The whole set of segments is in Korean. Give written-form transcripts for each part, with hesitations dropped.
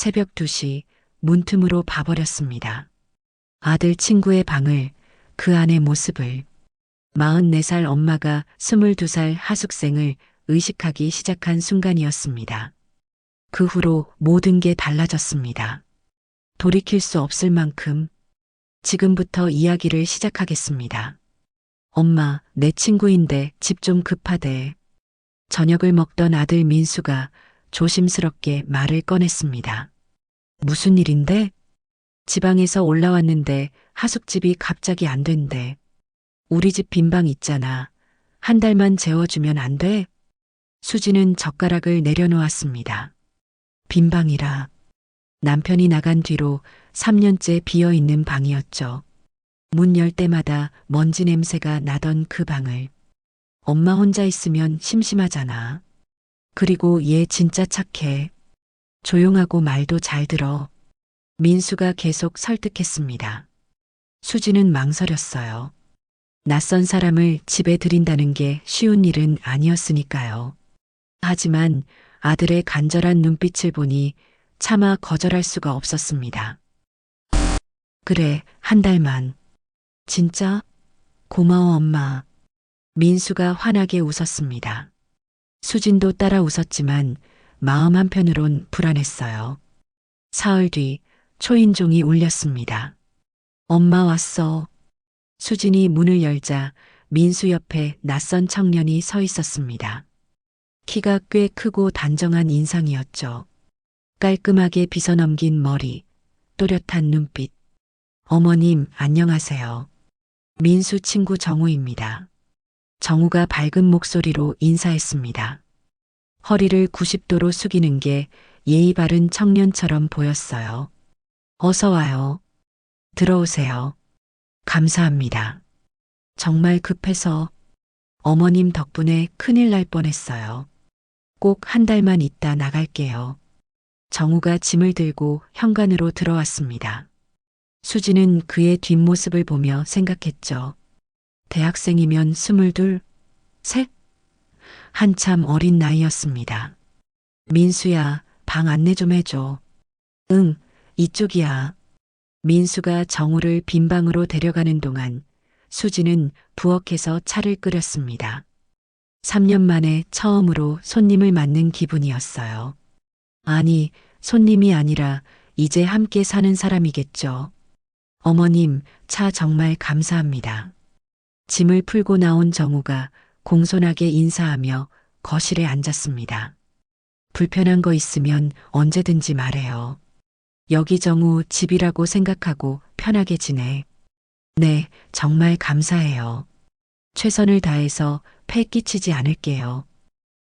새벽 2시 문틈으로 봐버렸습니다. 아들 친구의 방을, 그 안의 모습을, 44살 엄마가 22살 하숙생을 의식하기 시작한 순간이었습니다. 그 후로 모든 게 달라졌습니다. 돌이킬 수 없을 만큼. 지금부터 이야기를 시작하겠습니다. 엄마, 내 친구인데 집 좀 급하대. 저녁을 먹던 아들 민수가 조심스럽게 말을 꺼냈습니다. 무슨 일인데? 지방에서 올라왔는데 하숙집이 갑자기 안 된대. 우리 집 빈방 있잖아. 한 달만 재워주면 안 돼? 수지는 젓가락을 내려놓았습니다. 빈방이라. 남편이 나간 뒤로 3년째 비어있는 방이었죠. 문 열 때마다 먼지 냄새가 나던 그 방을. 엄마 혼자 있으면 심심하잖아. 그리고 얘 진짜 착해. 조용하고 말도 잘 들어. 민수가 계속 설득했습니다. 수지는 망설였어요. 낯선 사람을 집에 들인다는 게 쉬운 일은 아니었으니까요. 하지만 아들의 간절한 눈빛을 보니 차마 거절할 수가 없었습니다. 그래, 한 달만. 진짜? 고마워, 엄마. 민수가 환하게 웃었습니다. 수진도 따라 웃었지만 마음 한편으론 불안했어요. 사흘 뒤 초인종이 울렸습니다. 엄마 왔어. 수진이 문을 열자 민수 옆에 낯선 청년이 서 있었습니다. 키가 꽤 크고 단정한 인상이었죠. 깔끔하게 빗어넘긴 머리, 또렷한 눈빛. 어머님, 안녕하세요. 민수 친구 정우입니다. 정우가 밝은 목소리로 인사했습니다. 허리를 90도로 숙이는 게 예의 바른 청년처럼 보였어요. 어서 와요. 들어오세요. 감사합니다. 정말 급해서 어머님 덕분에 큰일 날 뻔했어요. 꼭 한 달만 있다 나갈게요. 정우가 짐을 들고 현관으로 들어왔습니다. 수지는 그의 뒷모습을 보며 생각했죠. 대학생이면 22, 셋? 한참 어린 나이였습니다. 민수야, 방 안내 좀 해줘. 응, 이쪽이야. 민수가 정우를 빈 방으로 데려가는 동안 수지는 부엌에서 차를 끓였습니다. 3년 만에 처음으로 손님을 맞는 기분이었어요. 아니, 손님이 아니라 이제 함께 사는 사람이겠죠. 어머님, 차 정말 감사합니다. 짐을 풀고 나온 정우가 공손하게 인사하며 거실에 앉았습니다. 불편한 거 있으면 언제든지 말해요. 여기 정우 집이라고 생각하고 편하게 지내. 네, 정말 감사해요. 최선을 다해서 패 끼치지 않을게요.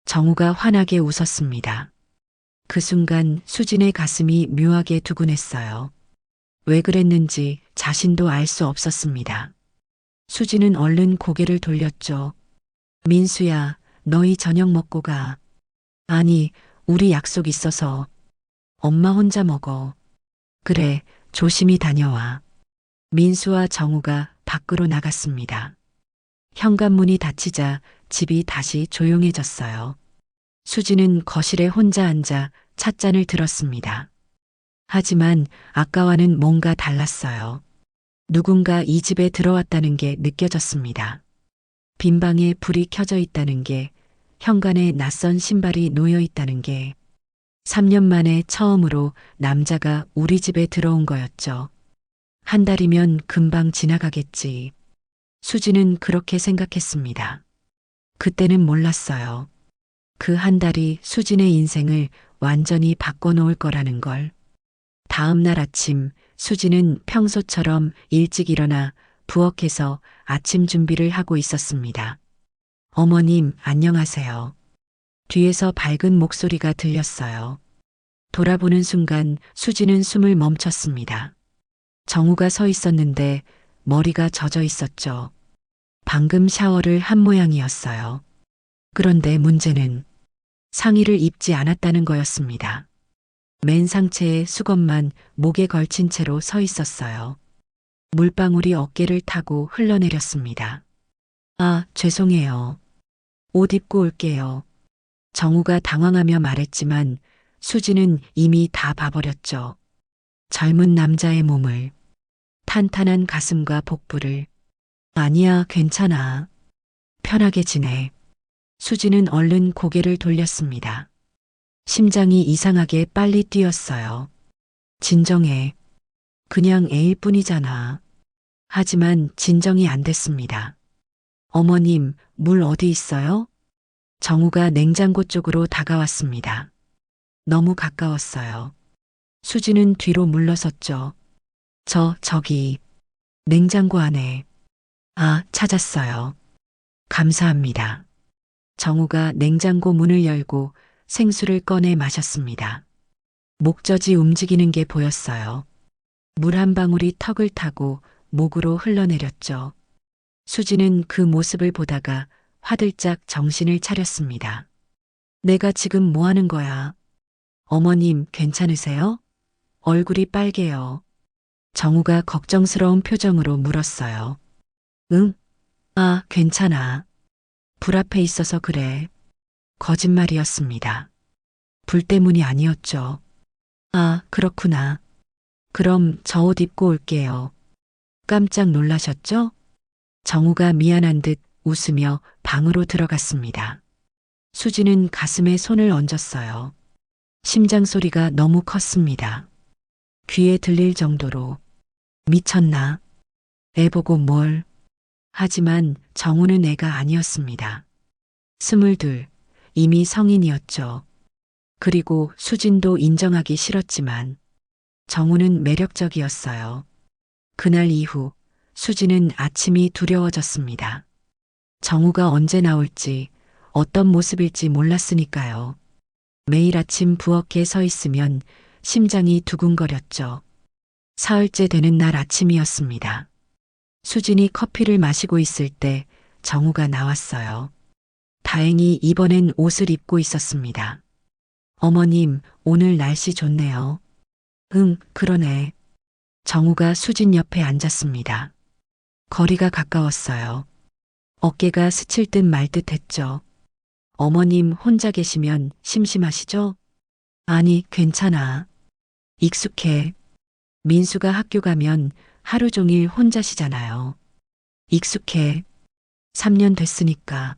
정우가 환하게 웃었습니다. 그 순간 수진의 가슴이 묘하게 두근했어요. 왜 그랬는지 자신도 알 수 없었습니다. 수진은 얼른 고개를 돌렸죠. 민수야, 너희 저녁 먹고 가. 아니, 우리 약속 있어서. 엄마 혼자 먹어. 그래, 조심히 다녀와. 민수와 정우가 밖으로 나갔습니다. 현관문이 닫히자 집이 다시 조용해졌어요. 수지는 거실에 혼자 앉아 찻잔을 들었습니다. 하지만 아까와는 뭔가 달랐어요. 누군가 이 집에 들어왔다는 게 느껴졌습니다. 빈방에 불이 켜져 있다는 게, 현관에 낯선 신발이 놓여 있다는 게, 3년 만에 처음으로 남자가 우리 집에 들어온 거였죠. 한 달이면 금방 지나가겠지. 수지는 그렇게 생각했습니다. 그때는 몰랐어요. 그 한 달이 수진의 인생을 완전히 바꿔놓을 거라는 걸. 다음 날 아침 수지는 평소처럼 일찍 일어나 부엌에서 아침 준비를 하고 있었습니다. 어머님, 안녕하세요. 뒤에서 밝은 목소리가 들렸어요. 돌아보는 순간 수지는 숨을 멈췄습니다. 정우가 서 있었는데 머리가 젖어 있었죠. 방금 샤워를 한 모양이었어요. 그런데 문제는 상의를 입지 않았다는 거였습니다. 맨 상체에 수건만 목에 걸친 채로 서 있었어요. 물방울이 어깨를 타고 흘러내렸습니다. 아, 죄송해요. 옷 입고 올게요. 정우가 당황하며 말했지만 수지는 이미 다 봐버렸죠. 젊은 남자의 몸을, 탄탄한 가슴과 복부를. 아니야, 괜찮아. 편하게 지내. 수지는 얼른 고개를 돌렸습니다. 심장이 이상하게 빨리 뛰었어요. 진정해. 그냥 애일 뿐이잖아. 하지만 진정이 안 됐습니다. 어머님, 물 어디 있어요? 정우가 냉장고 쪽으로 다가왔습니다. 너무 가까웠어요. 수지는 뒤로 물러섰죠. 저기, 냉장고 안에. 아, 찾았어요. 감사합니다. 정우가 냉장고 문을 열고 생수를 꺼내 마셨습니다. 목젖이 움직이는 게 보였어요. 물 한 방울이 턱을 타고 목으로 흘러내렸죠. 수지는 그 모습을 보다가 화들짝 정신을 차렸습니다. 내가 지금 뭐 하는 거야? 어머님, 괜찮으세요? 얼굴이 빨개요. 정우가 걱정스러운 표정으로 물었어요. 응? 아, 괜찮아. 불 앞에 있어서 그래. 거짓말이었습니다. 불 때문이 아니었죠. 아, 그렇구나. 그럼 저 옷 입고 올게요. 깜짝 놀라셨죠? 정우가 미안한 듯 웃으며 방으로 들어갔습니다. 수지는 가슴에 손을 얹었어요. 심장 소리가 너무 컸습니다. 귀에 들릴 정도로. 미쳤나? 애 보고 뭘. 하지만 정우는 애가 아니었습니다. 22, 이미 성인이었죠. 그리고 수진도 인정하기 싫었지만 정우는 매력적이었어요. 그날 이후 수지는 아침이 두려워졌습니다. 정우가 언제 나올지 어떤 모습일지 몰랐으니까요. 매일 아침 부엌에 서 있으면 심장이 두근거렸죠. 사흘째 되는 날 아침이었습니다. 수진이 커피를 마시고 있을 때 정우가 나왔어요. 다행히 이번엔 옷을 입고 있었습니다. 어머님, 오늘 날씨 좋네요. 응, 그러네. 정우가 수진 옆에 앉았습니다. 거리가 가까웠어요. 어깨가 스칠 듯 말 듯 했죠. 어머님 혼자 계시면 심심하시죠? 아니, 괜찮아. 익숙해. 민수가 학교 가면 하루 종일 혼자시잖아요. 익숙해. 3년 됐으니까.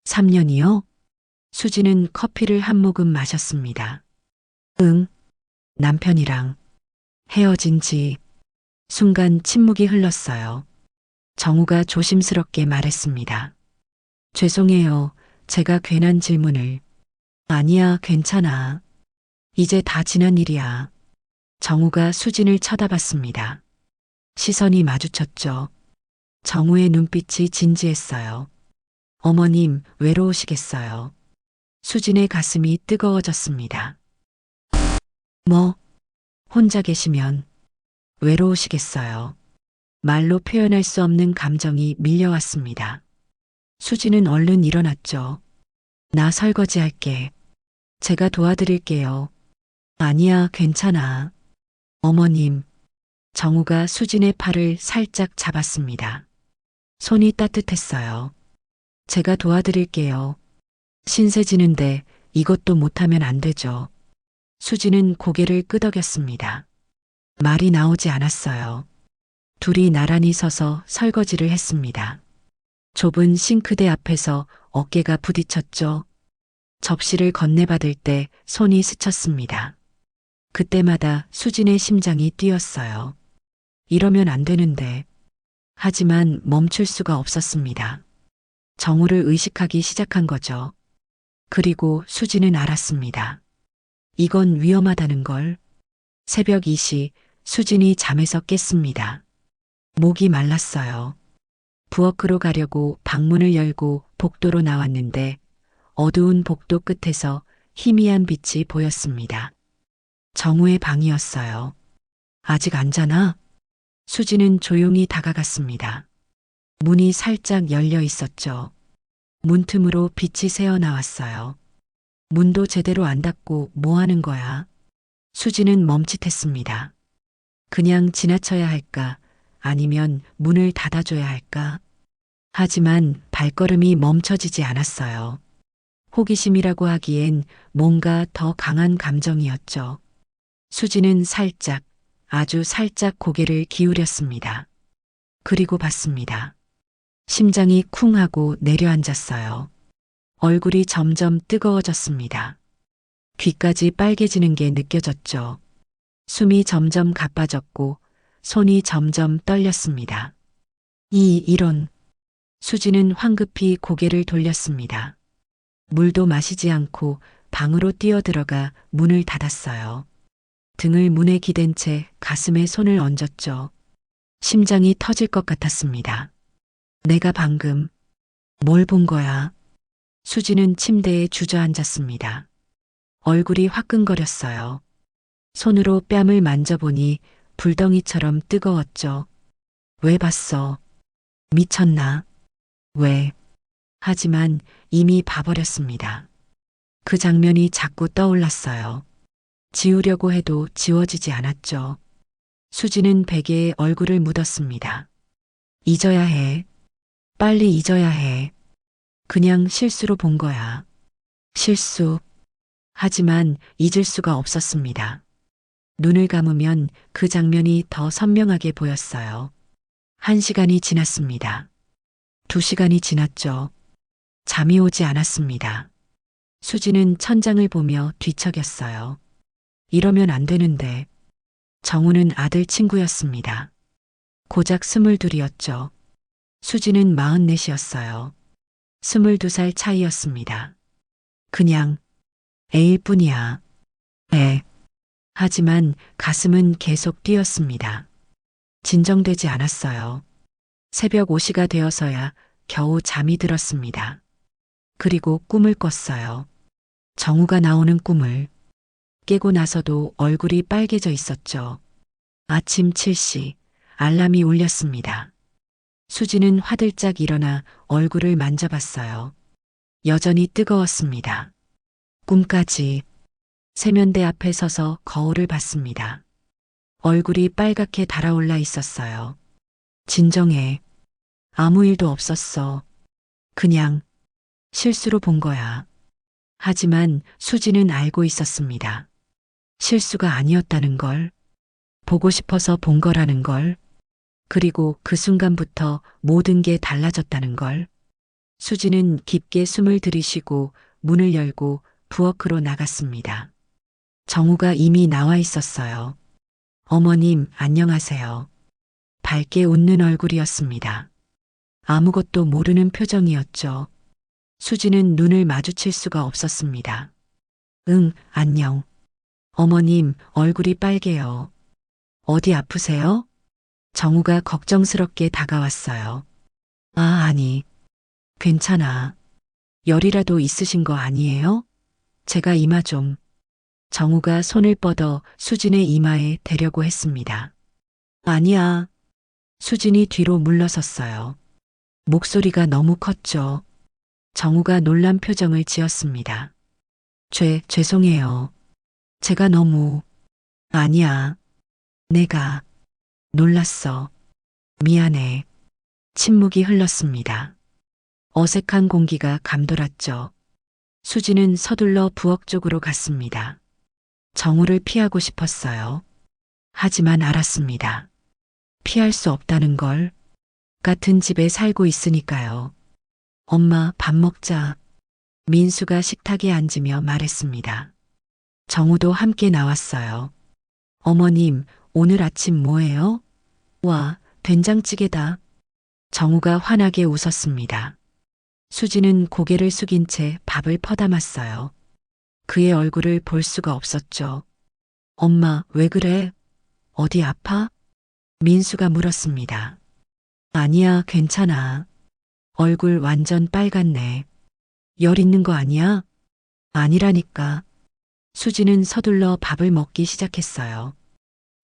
3년이요? 수지는 커피를 한 모금 마셨습니다. 응, 남편이랑 헤어진 지. 순간 침묵이 흘렀어요. 정우가 조심스럽게 말했습니다. 죄송해요. 제가 괜한 질문을. 아니야, 괜찮아. 이제 다 지난 일이야. 정우가 수진을 쳐다봤습니다. 시선이 마주쳤죠. 정우의 눈빛이 진지했어요. 어머님, 외로우시겠어요. 수진의 가슴이 뜨거워졌습니다. 뭐, 혼자 계시면 외로우시겠어요. 말로 표현할 수 없는 감정이 밀려왔습니다. 수지는 얼른 일어났죠. 나 설거지 할게. 제가 도와드릴게요. 아니야, 괜찮아. 어머님. 정우가 수진의 팔을 살짝 잡았습니다. 손이 따뜻했어요. 제가 도와드릴게요. 신세 지는데 이것도 못하면 안 되죠. 수지는 고개를 끄덕였습니다. 말이 나오지 않았어요. 둘이 나란히 서서 설거지를 했습니다. 좁은 싱크대 앞에서 어깨가 부딪혔죠. 접시를 건네받을 때 손이 스쳤습니다. 그때마다 수진의 심장이 뛰었어요. 이러면 안 되는데. 하지만 멈출 수가 없었습니다. 정우를 의식하기 시작한 거죠. 그리고 수지는 알았습니다. 이건 위험하다는 걸. 새벽 2시 수진이 잠에서 깼습니다. 목이 말랐어요. 부엌으로 가려고 방문을 열고 복도로 나왔는데 어두운 복도 끝에서 희미한 빛이 보였습니다. 정우의 방이었어요. 아직 안 자나? 수지는 조용히 다가갔습니다. 문이 살짝 열려 있었죠. 문틈으로 빛이 새어 나왔어요. 문도 제대로 안 닫고 뭐 하는 거야? 수지는 멈칫했습니다. 그냥 지나쳐야 할까? 아니면 문을 닫아줘야 할까? 하지만 발걸음이 멈춰지지 않았어요. 호기심이라고 하기엔 뭔가 더 강한 감정이었죠. 수지는 살짝, 아주 살짝 고개를 기울였습니다. 그리고 봤습니다. 심장이 쿵 하고 내려앉았어요. 얼굴이 점점 뜨거워졌습니다. 귀까지 빨개지는 게 느껴졌죠. 숨이 점점 가빠졌고 손이 점점 떨렸습니다. 이런. 수지는 황급히 고개를 돌렸습니다. 물도 마시지 않고 방으로 뛰어들어가 문을 닫았어요. 등을 문에 기댄 채 가슴에 손을 얹었죠. 심장이 터질 것 같았습니다. 내가 방금 뭘 본 거야? 수지는 침대에 주저앉았습니다. 얼굴이 화끈거렸어요. 손으로 뺨을 만져보니 불덩이처럼 뜨거웠죠. 왜 봤어? 미쳤나? 왜? 하지만 이미 봐버렸습니다. 그 장면이 자꾸 떠올랐어요. 지우려고 해도 지워지지 않았죠. 수지는 베개에 얼굴을 묻었습니다. 잊어야 해. 빨리 잊어야 해. 그냥 실수로 본 거야. 실수. 하지만 잊을 수가 없었습니다. 눈을 감으면 그 장면이 더 선명하게 보였어요. 1시간이 지났습니다. 2시간이 지났죠. 잠이 오지 않았습니다. 수지는 천장을 보며 뒤척였어요. 이러면 안 되는데. 정우는 아들 친구였습니다. 고작 22이었죠. 수지는 44이었어요. 22살 차이였습니다. 그냥 애일 뿐이야. 애. 하지만 가슴은 계속 뛰었습니다. 진정되지 않았어요. 새벽 5시가 되어서야 겨우 잠이 들었습니다. 그리고 꿈을 꿨어요. 정우가 나오는 꿈을. 깨고 나서도 얼굴이 빨개져 있었죠. 아침 7시 알람이 울렸습니다. 수지는 화들짝 일어나 얼굴을 만져봤어요. 여전히 뜨거웠습니다. 꿈까지. 세면대 앞에 서서 거울을 봤습니다. 얼굴이 빨갛게 달아올라 있었어요. 진정해. 아무 일도 없었어. 그냥 실수로 본 거야. 하지만 수지는 알고 있었습니다. 실수가 아니었다는 걸. 보고 싶어서 본 거라는 걸. 그리고 그 순간부터 모든 게 달라졌다는 걸. 수지는 깊게 숨을 들이쉬고 문을 열고 부엌으로 나갔습니다. 정우가 이미 나와 있었어요. 어머님, 안녕하세요. 밝게 웃는 얼굴이었습니다. 아무것도 모르는 표정이었죠. 수지는 눈을 마주칠 수가 없었습니다. 응, 안녕. 어머님, 얼굴이 빨개요. 어디 아프세요? 정우가 걱정스럽게 다가왔어요. 아니. 괜찮아. 열이라도 있으신 거 아니에요? 제가 이마 좀. 정우가 손을 뻗어 수진의 이마에 대려고 했습니다. 아니야. 수진이 뒤로 물러섰어요. 목소리가 너무 컸죠. 정우가 놀란 표정을 지었습니다. 죄송해요. 제가 너무. 아니야. 내가. 놀랐어. 미안해. 침묵이 흘렀습니다. 어색한 공기가 감돌았죠. 수지는 서둘러 부엌 쪽으로 갔습니다. 정우를 피하고 싶었어요. 하지만 알았습니다. 피할 수 없다는 걸. 같은 집에 살고 있으니까요. 엄마, 밥 먹자. 민수가 식탁에 앉으며 말했습니다. 정우도 함께 나왔어요. 어머님, 오늘 아침 뭐예요? 와, 된장찌개다. 정우가 환하게 웃었습니다. 수지는 고개를 숙인 채 밥을 퍼담았어요. 그의 얼굴을 볼 수가 없었죠. 엄마, 왜 그래? 어디 아파? 민수가 물었습니다. 아니야, 괜찮아. 얼굴 완전 빨갛네. 열 있는 거 아니야? 아니라니까. 수지는 서둘러 밥을 먹기 시작했어요.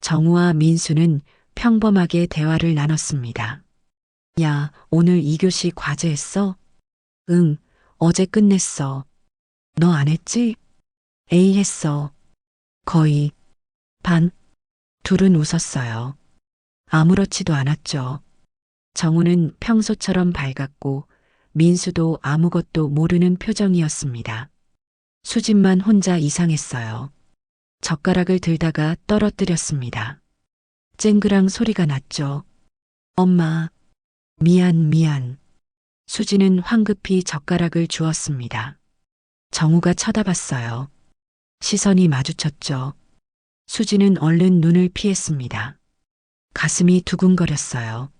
정우와 민수는 평범하게 대화를 나눴습니다. 야, 오늘 2교시 과제했어? 응, 어제 끝냈어. 너 안 했지? A 했어. 거의. 반. 둘은 웃었어요. 아무렇지도 않았죠. 정우는 평소처럼 밝았고 민수도 아무것도 모르는 표정이었습니다. 수진만 혼자 이상했어요. 젓가락을 들다가 떨어뜨렸습니다. 쨍그랑 소리가 났죠. 엄마, 미안. 수진은 황급히 젓가락을 주었습니다. 정우가 쳐다봤어요. 시선이 마주쳤죠. 수진은 얼른 눈을 피했습니다. 가슴이 두근거렸어요.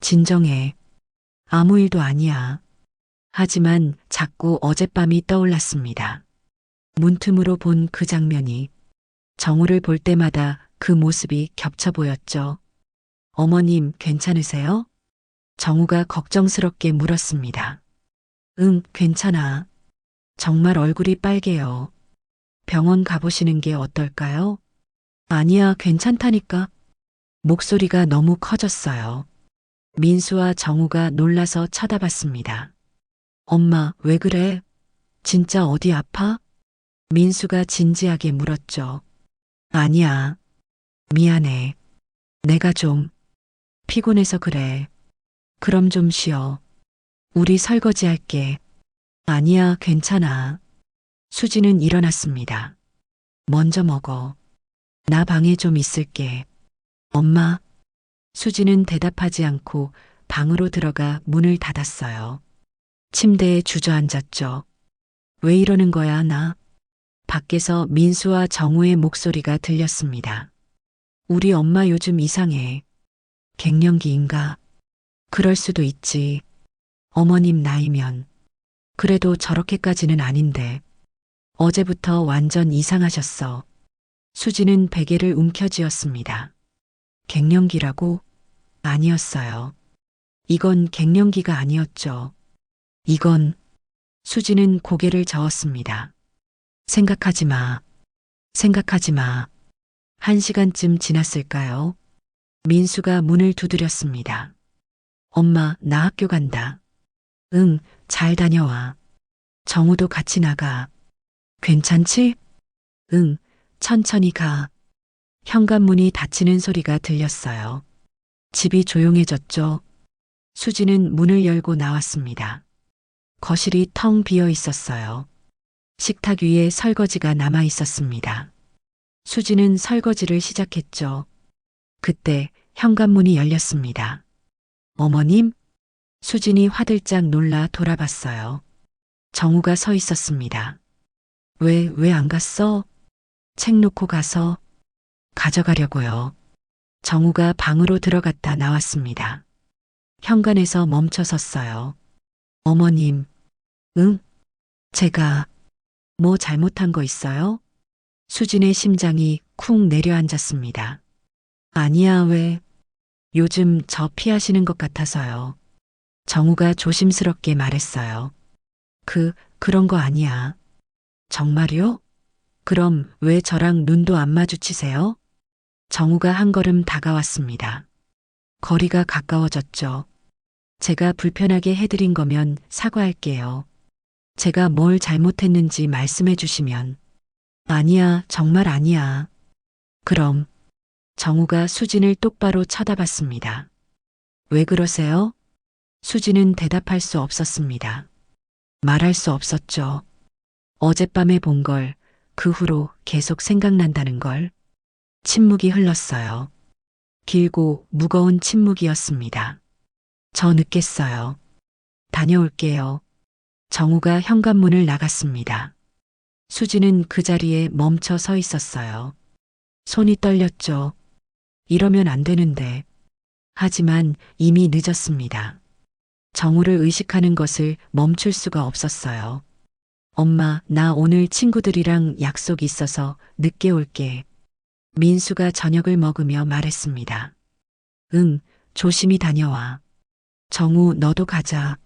진정해. 아무 일도 아니야. 하지만 자꾸 어젯밤이 떠올랐습니다. 문틈으로 본 그 장면이 정우를 볼 때마다 그 모습이 겹쳐 보였죠. 어머님 괜찮으세요? 정우가 걱정스럽게 물었습니다. 응, 괜찮아. 정말 얼굴이 빨개요. 병원 가보시는 게 어떨까요? 아니야, 괜찮다니까. 목소리가 너무 커졌어요. 민수와 정우가 놀라서 쳐다봤습니다. 엄마, 왜 그래? 진짜 어디 아파? 민수가 진지하게 물었죠. 아니야. 미안해. 내가 좀 피곤해서 그래. 그럼 좀 쉬어. 우리 설거지 할게. 아니야, 괜찮아. 수지는 일어났습니다. 먼저 먹어. 나 방에 좀 있을게. 엄마. 수지는 대답하지 않고 방으로 들어가 문을 닫았어요. 침대에 주저앉았죠. 왜 이러는 거야, 나? 밖에서 민수와 정우의 목소리가 들렸습니다. 우리 엄마 요즘 이상해. 갱년기인가? 그럴 수도 있지. 어머님 나이면. 그래도 저렇게까지는 아닌데. 어제부터 완전 이상하셨어. 수지는 베개를 움켜쥐었습니다. 갱년기라고? 아니었어요. 이건 갱년기가 아니었죠. 이건 수지는 고개를 저었습니다. 생각하지 마. 생각하지 마. 1시간쯤 지났을까요? 민수가 문을 두드렸습니다. 엄마, 나 학교 간다. 응, 잘 다녀와. 정우도 같이 나가. 괜찮지? 응, 천천히 가. 현관문이 닫히는 소리가 들렸어요. 집이 조용해졌죠. 수지는 문을 열고 나왔습니다. 거실이 텅 비어 있었어요. 식탁 위에 설거지가 남아 있었습니다. 수지는 설거지를 시작했죠. 그때 현관문이 열렸습니다. 어머님? 수진이 화들짝 놀라 돌아봤어요. 정우가 서 있었습니다. 왜 안 갔어? 책 놓고 가서 가져가려고요. 정우가 방으로 들어갔다 나왔습니다. 현관에서 멈춰 섰어요. 어머님, 응? 제가 뭐 잘못한 거 있어요? 수진의 심장이 쿵 내려앉았습니다. 아니야, 왜? 요즘 저 피하시는 것 같아서요. 정우가 조심스럽게 말했어요. 그런 거 아니야. 정말요? 그럼 왜 저랑 눈도 안 마주치세요? 정우가 한 걸음 다가왔습니다. 거리가 가까워졌죠. 제가 불편하게 해드린 거면 사과할게요. 제가 뭘 잘못했는지 말씀해 주시면. 아니야, 정말 아니야. 그럼. 정우가 수진을 똑바로 쳐다봤습니다. 왜 그러세요? 수진은 대답할 수 없었습니다. 말할 수 없었죠. 어젯밤에 본 걸 그 후로 계속 생각난다는 걸. 침묵이 흘렀어요. 길고 무거운 침묵이었습니다. 저 늦겠어요. 다녀올게요. 정우가 현관문을 나갔습니다. 수지는 그 자리에 멈춰 서 있었어요. 손이 떨렸죠. 이러면 안 되는데. 하지만 이미 늦었습니다. 정우를 의식하는 것을 멈출 수가 없었어요. 엄마, 나 오늘 친구들이랑 약속 있어서 늦게 올게. 민수가 저녁을 먹으며 말했습니다. 응, 조심히 다녀와. 정우, 너도 가자.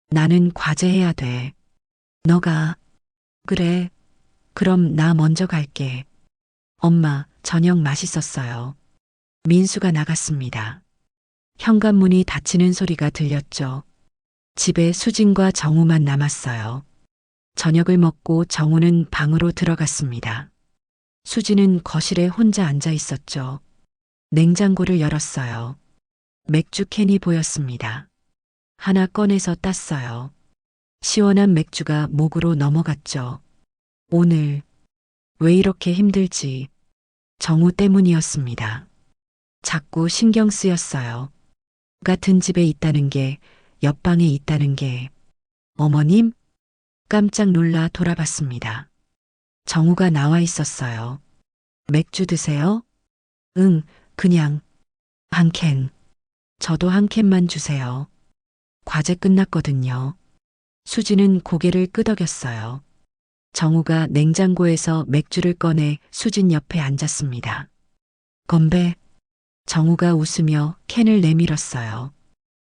나는 과제해야 돼. 너가. 그래. 그럼 나 먼저 갈게. 엄마, 저녁 맛있었어요. 민수가 나갔습니다. 현관문이 닫히는 소리가 들렸죠. 집에 수진과 정우만 남았어요. 저녁을 먹고 정우는 방으로 들어갔습니다. 수진은 거실에 혼자 앉아 있었죠. 냉장고를 열었어요. 맥주 캔이 보였습니다. 하나 꺼내서 땄어요. 시원한 맥주가 목으로 넘어갔죠. 오늘 왜 이렇게 힘들지? 정우 때문이었습니다. 자꾸 신경 쓰였어요. 같은 집에 있다는 게, 옆방에 있다는 게. 어머님? 깜짝 놀라 돌아봤습니다. 정우가 나와 있었어요. 맥주 드세요? 응, 그냥 한 캔. 저도 한 캔만 주세요. 과제 끝났거든요. 수지는 고개를 끄덕였어요. 정우가 냉장고에서 맥주를 꺼내 수진 옆에 앉았습니다. 건배. 정우가 웃으며 캔을 내밀었어요.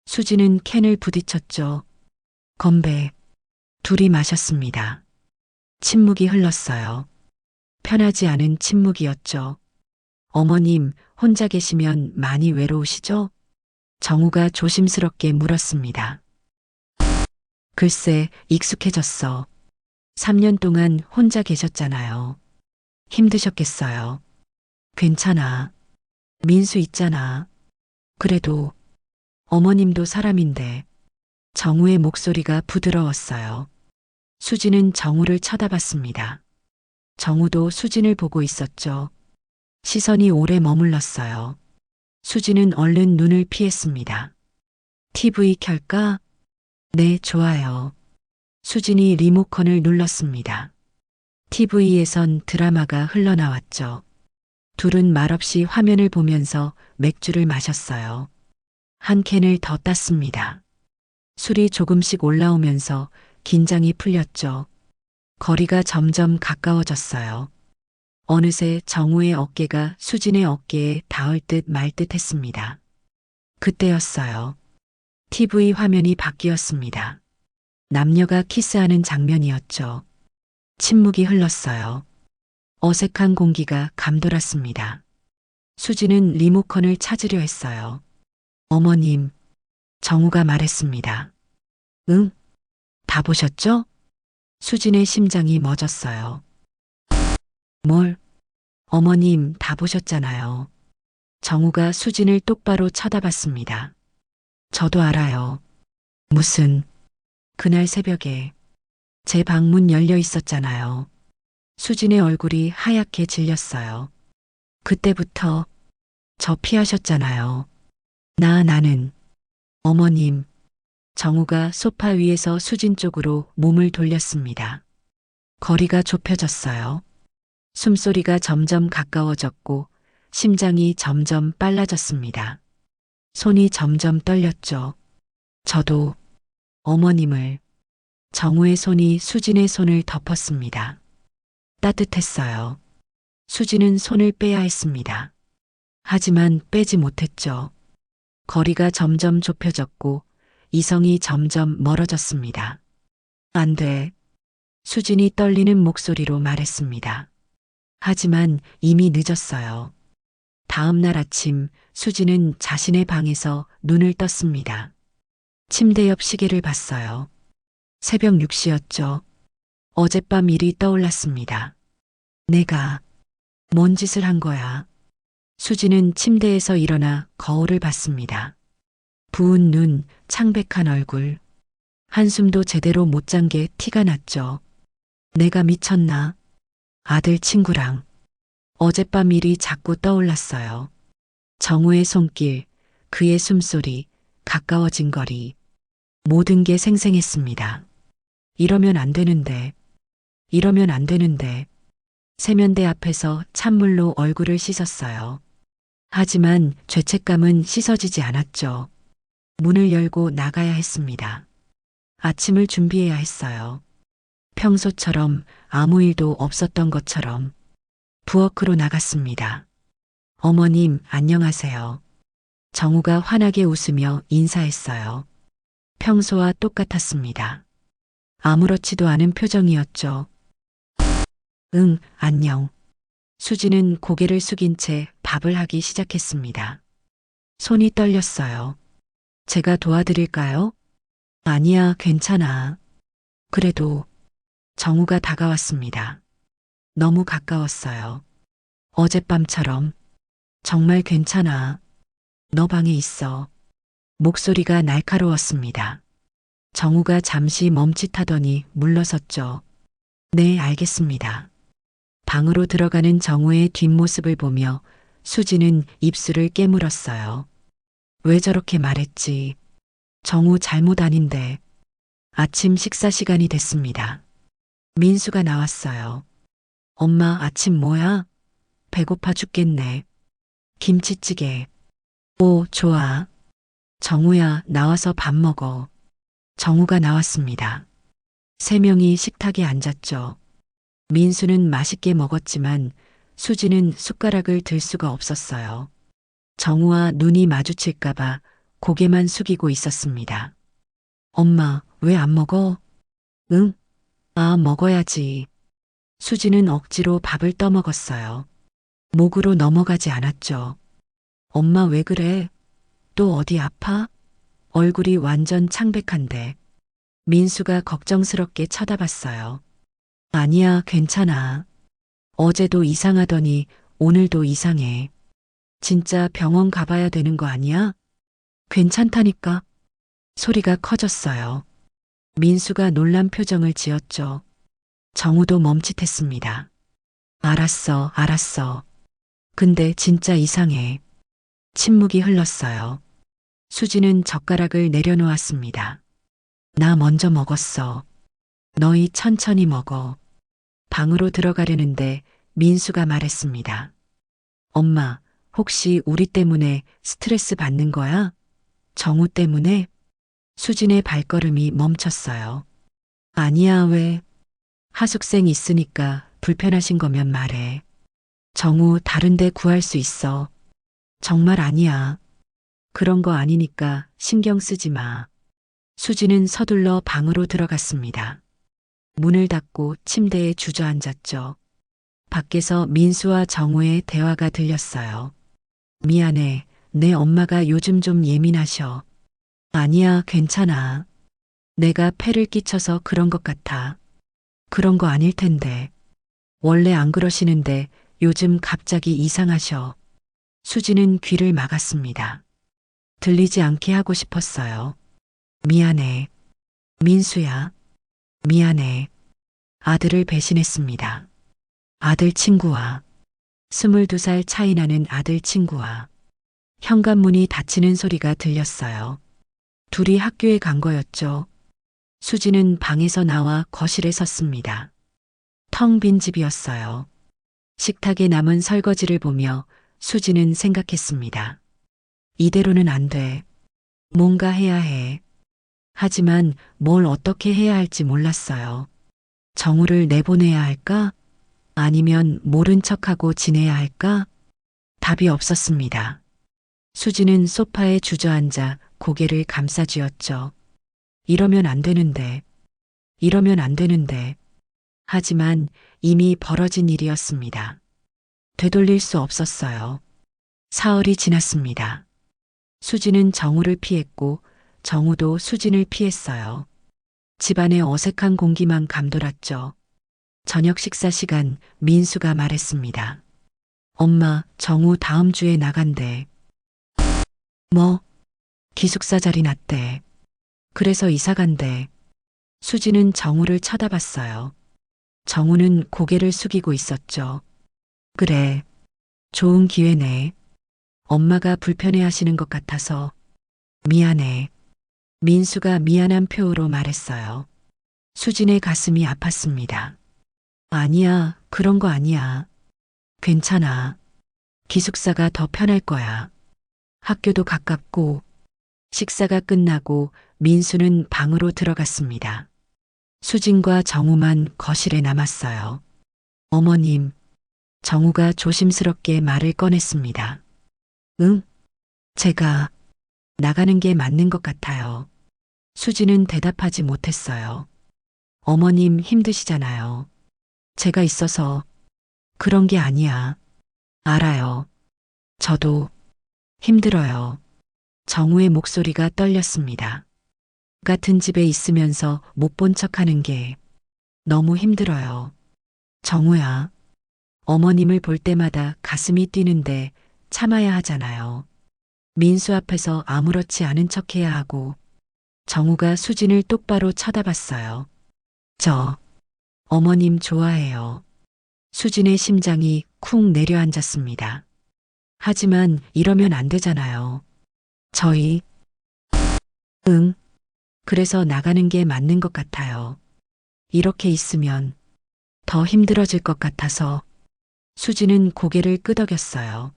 수지는 캔을 부딪혔죠. 건배. 둘이 마셨습니다. 침묵이 흘렀어요. 편하지 않은 침묵이었죠. 어머님, 혼자 계시면 많이 외로우시죠? 정우가 조심스럽게 물었습니다. 글쎄, 익숙해졌어. 3년 동안 혼자 계셨잖아요. 힘드셨겠어요. 괜찮아. 민수 있잖아. 그래도 어머님도 사람인데. 정우의 목소리가 부드러웠어요. 수지는 정우를 쳐다봤습니다. 정우도 수진을 보고 있었죠. 시선이 오래 머물렀어요. 수지는 얼른 눈을 피했습니다. TV 켤까? 네, 좋아요. 수진이 리모컨을 눌렀습니다. TV에선 드라마가 흘러나왔죠. 둘은 말없이 화면을 보면서 맥주를 마셨어요. 한 캔을 더 땄습니다. 술이 조금씩 올라오면서 긴장이 풀렸죠. 거리가 점점 가까워졌어요. 어느새 정우의 어깨가 수진의 어깨에 닿을 듯 말 듯 했습니다. 그때였어요. TV 화면이 바뀌었습니다. 남녀가 키스하는 장면이었죠. 침묵이 흘렀어요. 어색한 공기가 감돌았습니다. 수지는 리모컨을 찾으려 했어요. 어머님, 정우가 말했습니다. 응? 다 보셨죠? 수진의 심장이 멎었어요. 뭘? 어머님 다 보셨잖아요. 정우가 수진을 똑바로 쳐다봤습니다. 저도 알아요. 무슨, 그날 새벽에 제 방문 열려 있었잖아요. 수진의 얼굴이 하얗게 질렸어요. 그때부터 저 피하셨잖아요. 나는, 어머님. 정우가 소파 위에서 수진 쪽으로 몸을 돌렸습니다. 거리가 좁혀졌어요. 숨소리가 점점 가까워졌고 심장이 점점 빨라졌습니다. 손이 점점 떨렸죠. 저도 어머님을. 정우의 손이 수진의 손을 덮었습니다. 따뜻했어요. 수진은 손을 빼야 했습니다. 하지만 빼지 못했죠. 거리가 점점 좁혀졌고 이성이 점점 멀어졌습니다. 안 돼. 수진이 떨리는 목소리로 말했습니다. 하지만 이미 늦었어요. 다음 날 아침 수진은 자신의 방에서 눈을 떴습니다. 침대 옆 시계를 봤어요. 새벽 6시였죠. 어젯밤 일이 떠올랐습니다. 내가 뭔 짓을 한 거야? 수진은 침대에서 일어나 거울을 봤습니다. 부은 눈, 창백한 얼굴. 한숨도 제대로 못 잔 게 티가 났죠. 내가 미쳤나? 아들 친구랑. 어젯밤 일이 자꾸 떠올랐어요. 정우의 손길, 그의 숨소리, 가까워진 거리. 모든 게 생생했습니다. 이러면 안 되는데. 이러면 안 되는데. 세면대 앞에서 찬물로 얼굴을 씻었어요. 하지만 죄책감은 씻어지지 않았죠. 문을 열고 나가야 했습니다. 아침을 준비해야 했어요. 평소처럼 아무 일도 없었던 것처럼 부엌으로 나갔습니다. 어머님, 안녕하세요. 정우가 환하게 웃으며 인사했어요. 평소와 똑같았습니다. 아무렇지도 않은 표정이었죠. 응, 안녕. 수지는 고개를 숙인 채 밥을 하기 시작했습니다. 손이 떨렸어요. 제가 도와드릴까요? 아니야, 괜찮아. 그래도 정우가 다가왔습니다. 너무 가까웠어요. 어젯밤처럼. 정말 괜찮아. 너 방에 있어. 목소리가 날카로웠습니다. 정우가 잠시 멈칫하더니 물러섰죠. 네, 알겠습니다. 방으로 들어가는 정우의 뒷모습을 보며 수지는 입술을 깨물었어요. 왜 저렇게 말했지? 정우 잘못 아닌데. 아침 식사 시간이 됐습니다. 민수가 나왔어요. 엄마, 아침 뭐야? 배고파 죽겠네. 김치찌개. 오, 좋아. 정우야, 나와서 밥 먹어. 정우가 나왔습니다. 세 명이 식탁에 앉았죠. 민수는 맛있게 먹었지만 수지는 숟가락을 들 수가 없었어요. 정우와 눈이 마주칠까봐 고개만 숙이고 있었습니다. 엄마, 왜 안 먹어? 응? 아, 먹어야지. 수지는 억지로 밥을 떠먹었어요. 목으로 넘어가지 않았죠. 엄마 왜 그래? 또 어디 아파? 얼굴이 완전 창백한데. 민수가 걱정스럽게 쳐다봤어요. 아니야, 괜찮아. 어제도 이상하더니 오늘도 이상해. 진짜 병원 가봐야 되는 거 아니야? 괜찮다니까. 소리가 커졌어요. 민수가 놀란 표정을 지었죠. 정우도 멈칫했습니다. 알았어, 알았어. 근데 진짜 이상해. 침묵이 흘렀어요. 수지는 젓가락을 내려놓았습니다. 나 먼저 먹었어. 너희 천천히 먹어. 방으로 들어가려는데 민수가 말했습니다. 엄마, 혹시 우리 때문에 스트레스 받는 거야? 정우 때문에? 수진의 발걸음이 멈췄어요. 아니야, 왜? 하숙생 있으니까 불편하신 거면 말해. 정우 다른 데 구할 수 있어. 정말 아니야. 그런 거 아니니까 신경 쓰지 마. 수지는 서둘러 방으로 들어갔습니다. 문을 닫고 침대에 주저앉았죠. 밖에서 민수와 정우의 대화가 들렸어요. 미안해. 내 엄마가 요즘 좀 예민하셔. 아니야, 괜찮아. 내가 폐를 끼쳐서 그런 것 같아. 그런 거 아닐 텐데. 원래 안 그러시는데 요즘 갑자기 이상하셔. 수지는 귀를 막았습니다. 들리지 않게 하고 싶었어요. 미안해. 민수야. 미안해. 아들을 배신했습니다. 아들 친구와 22살 차이 나는 아들 친구와 현관문이 닫히는 소리가 들렸어요. 둘이 학교에 간 거였죠. 수지는 방에서 나와 거실에 섰습니다. 텅 빈 집이었어요. 식탁에 남은 설거지를 보며 수지는 생각했습니다. 이대로는 안 돼. 뭔가 해야 해. 하지만 뭘 어떻게 해야 할지 몰랐어요. 정우를 내보내야 할까? 아니면 모른 척하고 지내야 할까? 답이 없었습니다. 수지는 소파에 주저앉아 고개를 감싸쥐었죠. 이러면 안 되는데. 이러면 안 되는데. 하지만 이미 벌어진 일이었습니다. 되돌릴 수 없었어요. 사흘이 지났습니다. 수지는 정우를 피했고 정우도 수진을 피했어요. 집안에 어색한 공기만 감돌았죠. 저녁 식사 시간 민수가 말했습니다. 엄마, 정우 다음 주에 나간대. 뭐? 기숙사 자리 났대. 그래서 이사 간대. 수지는 정우를 쳐다봤어요. 정우는 고개를 숙이고 있었죠. 그래. 좋은 기회네. 엄마가 불편해 하시는 것 같아서. 미안해. 민수가 미안한 표로 말했어요. 수진의 가슴이 아팠습니다. 아니야, 그런 거 아니야. 괜찮아. 기숙사가 더 편할 거야. 학교도 가깝고. 식사가 끝나고 민수는 방으로 들어갔습니다. 수진과 정우만 거실에 남았어요. 어머님, 정우가 조심스럽게 말을 꺼냈습니다. 응? 제가 나가는 게 맞는 것 같아요. 수지는 대답하지 못했어요. 어머님 힘드시잖아요. 제가 있어서 그런 게 아니야. 알아요. 저도 힘들어요. 정우의 목소리가 떨렸습니다. 같은 집에 있으면서 못 본 척하는 게 너무 힘들어요. 정우야, 어머님을 볼 때마다 가슴이 뛰는데 참아야 하잖아요. 민수 앞에서 아무렇지 않은 척해야 하고 정우가 수진을 똑바로 쳐다봤어요. 저 어머님 좋아해요. 수진의 심장이 쿵 내려앉았습니다. 하지만 이러면 안 되잖아요. 저희 응. 그래서 나가는 게 맞는 것 같아요. 이렇게 있으면 더 힘들어질 것 같아서 수지는 고개를 끄덕였어요.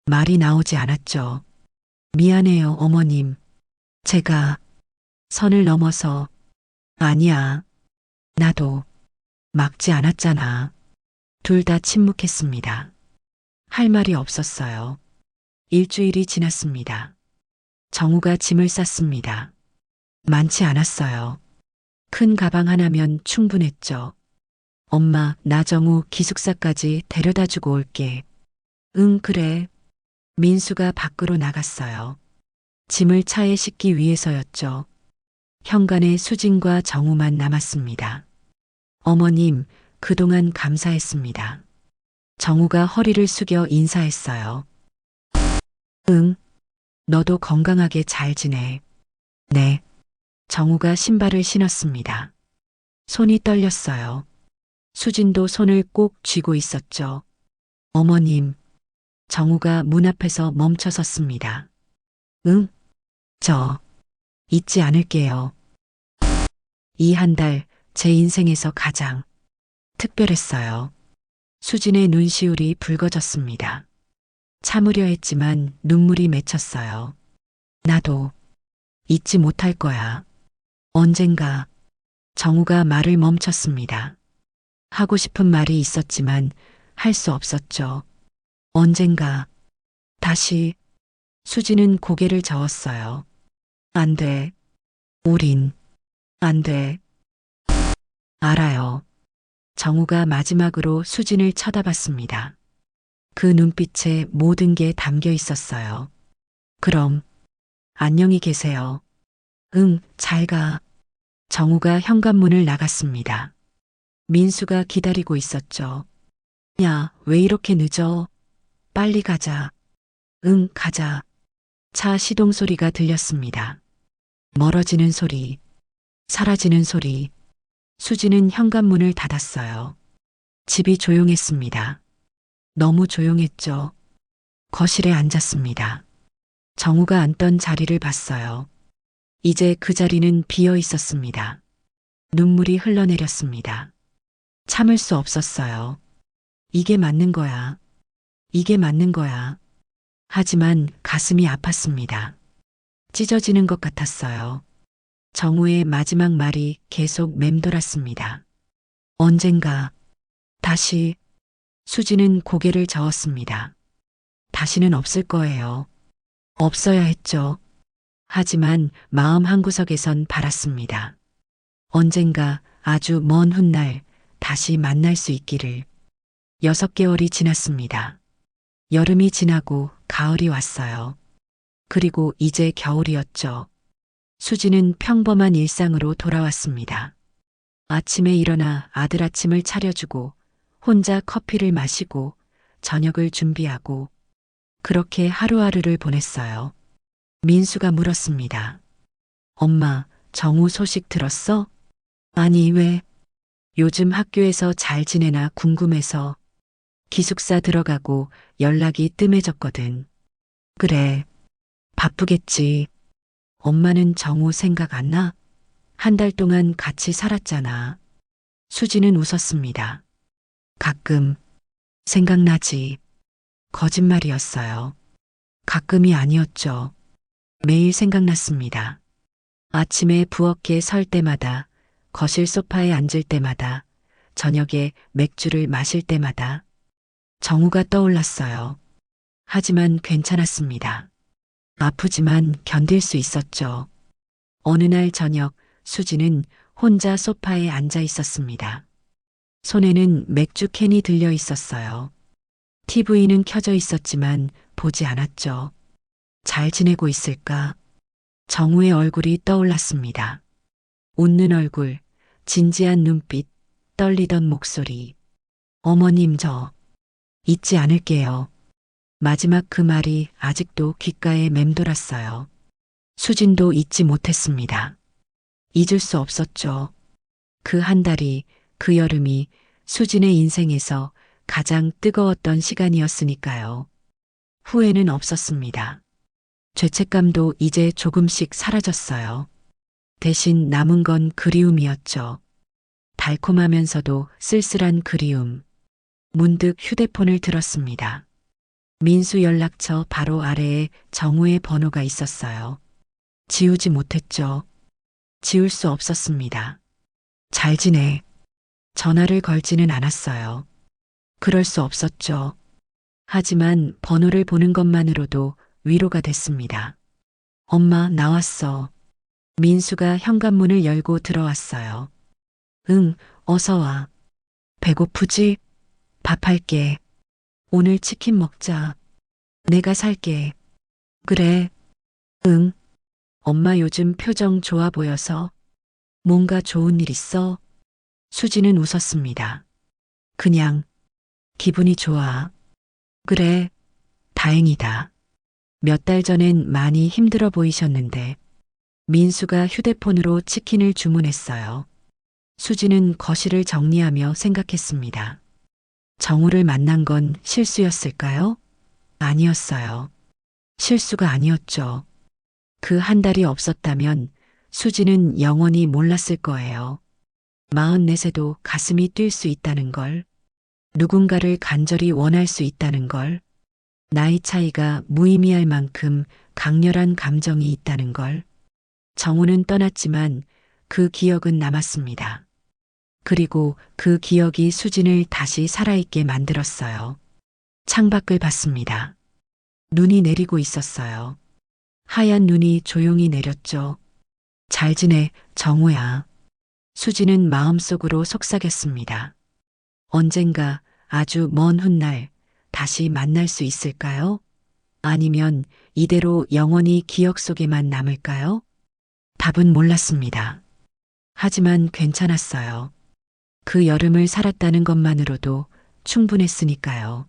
말이 나오지 않았죠. 미안해요, 어머님. 제가 선을 넘어서 아니야. 나도 막지 않았잖아. 둘 다 침묵했습니다. 할 말이 없었어요. 일주일이 지났습니다. 정우가 짐을 쌌습니다. 많지 않았어요. 큰 가방 하나면 충분했죠. 엄마, 나 정우 기숙사까지 데려다 주고 올게. 응, 그래. 민수가 밖으로 나갔어요. 짐을 차에 싣기 위해서였죠. 현관에 수진과 정우만 남았습니다. 어머님, 그동안 감사했습니다. 정우가 허리를 숙여 인사했어요. 응, 너도 건강하게 잘 지내. 네. 정우가 신발을 신었습니다. 손이 떨렸어요. 수진도 손을 꼭 쥐고 있었죠. 어머님, 정우가 문 앞에서 멈춰 섰습니다. 응? 저 잊지 않을게요. 이 한 달 제 인생에서 가장 특별했어요. 수진의 눈시울이 붉어졌습니다. 참으려 했지만 눈물이 맺혔어요. 나도 잊지 못할 거야. 언젠가 정우가 말을 멈췄습니다. 하고 싶은 말이 있었지만 할 수 없었죠. 언젠가 다시 수지는 고개를 저었어요. 안 돼. 우린 안 돼. 알아요. 정우가 마지막으로 수진을 쳐다봤습니다. 그 눈빛에 모든 게 담겨 있었어요. 그럼 안녕히 계세요. 응, 잘 가. 정우가 현관문을 나갔습니다. 민수가 기다리고 있었죠. 야, 왜 이렇게 늦어? 빨리 가자. 응, 가자. 차 시동 소리가 들렸습니다. 멀어지는 소리, 사라지는 소리. 수지는 현관문을 닫았어요. 집이 조용했습니다. 너무 조용했죠. 거실에 앉았습니다. 정우가 앉던 자리를 봤어요. 이제 그 자리는 비어 있었습니다. 눈물이 흘러내렸습니다. 참을 수 없었어요. 이게 맞는 거야. 이게 맞는 거야. 하지만 가슴이 아팠습니다. 찢어지는 것 같았어요. 정우의 마지막 말이 계속 맴돌았습니다. 언젠가 다시 수지는 고개를 저었습니다. 다시는 없을 거예요. 없어야 했죠. 하지만 마음 한구석에선 바랐습니다. 언젠가 아주 먼 훗날 다시 만날 수 있기를. 6개월이 지났습니다. 여름이 지나고 가을이 왔어요. 그리고 이제 겨울이었죠. 수지는 평범한 일상으로 돌아왔습니다. 아침에 일어나 아들 아침을 차려주고 혼자 커피를 마시고 저녁을 준비하고 그렇게 하루하루를 보냈어요. 민수가 물었습니다. 엄마, 정우 소식 들었어? 아니, 왜? 요즘 학교에서 잘 지내나 궁금해서 기숙사 들어가고 연락이 뜸해졌거든. 그래, 바쁘겠지. 엄마는 정우 생각 안 나? 한 달 동안 같이 살았잖아. 수지는 웃었습니다. 가끔 생각나지. 거짓말이었어요. 가끔이 아니었죠. 매일 생각났습니다. 아침에 부엌에 설 때마다, 거실 소파에 앉을 때마다, 저녁에 맥주를 마실 때마다 정우가 떠올랐어요. 하지만 괜찮았습니다. 아프지만 견딜 수 있었죠. 어느 날 저녁 수지는 혼자 소파에 앉아 있었습니다. 손에는 맥주 캔이 들려 있었어요. TV는 켜져 있었지만 보지 않았죠. 잘 지내고 있을까? 정우의 얼굴이 떠올랐습니다. 웃는 얼굴, 진지한 눈빛, 떨리던 목소리. 어머님 저 잊지 않을게요. 마지막 그 말이 아직도 귓가에 맴돌았어요. 수진도 잊지 못했습니다. 잊을 수 없었죠. 그 한 달이, 그 여름이 수진의 인생에서 가장 뜨거웠던 시간이었으니까요. 후회는 없었습니다. 죄책감도 이제 조금씩 사라졌어요. 대신 남은 건 그리움이었죠. 달콤하면서도 쓸쓸한 그리움. 문득 휴대폰을 들었습니다. 민수 연락처 바로 아래에 정우의 번호가 있었어요. 지우지 못했죠. 지울 수 없었습니다. 잘 지내. 전화를 걸지는 않았어요. 그럴 수 없었죠. 하지만 번호를 보는 것만으로도 위로가 됐습니다. 엄마, 나왔어. 민수가 현관문을 열고 들어왔어요. 응, 어서 와. 배고프지? 밥 할게. 오늘 치킨 먹자. 내가 살게. 그래. 응. 엄마 요즘 표정 좋아 보여서. 뭔가 좋은 일 있어? 수지는 웃었습니다. 그냥 기분이 좋아. 그래. 다행이다. 몇 달 전엔 많이 힘들어 보이셨는데. 민수가 휴대폰으로 치킨을 주문했어요. 수지는 거실을 정리하며 생각했습니다. 정우를 만난 건 실수였을까요? 아니었어요. 실수가 아니었죠. 그 한 달이 없었다면 수지는 영원히 몰랐을 거예요. 44세도 가슴이 뛸 수 있다는 걸, 누군가를 간절히 원할 수 있다는 걸, 나이 차이가 무의미할 만큼 강렬한 감정이 있다는 걸. 정우는 떠났지만 그 기억은 남았습니다. 그리고 그 기억이 수진을 다시 살아있게 만들었어요. 창밖을 봤습니다. 눈이 내리고 있었어요. 하얀 눈이 조용히 내렸죠. 잘 지내, 정우야. 수지는 마음속으로 속삭였습니다. 언젠가 아주 먼 훗날 다시 만날 수 있을까요? 아니면 이대로 영원히 기억 속에만 남을까요? 답은 몰랐습니다. 하지만 괜찮았어요. 그 여름을 살았다는 것만으로도 충분했으니까요.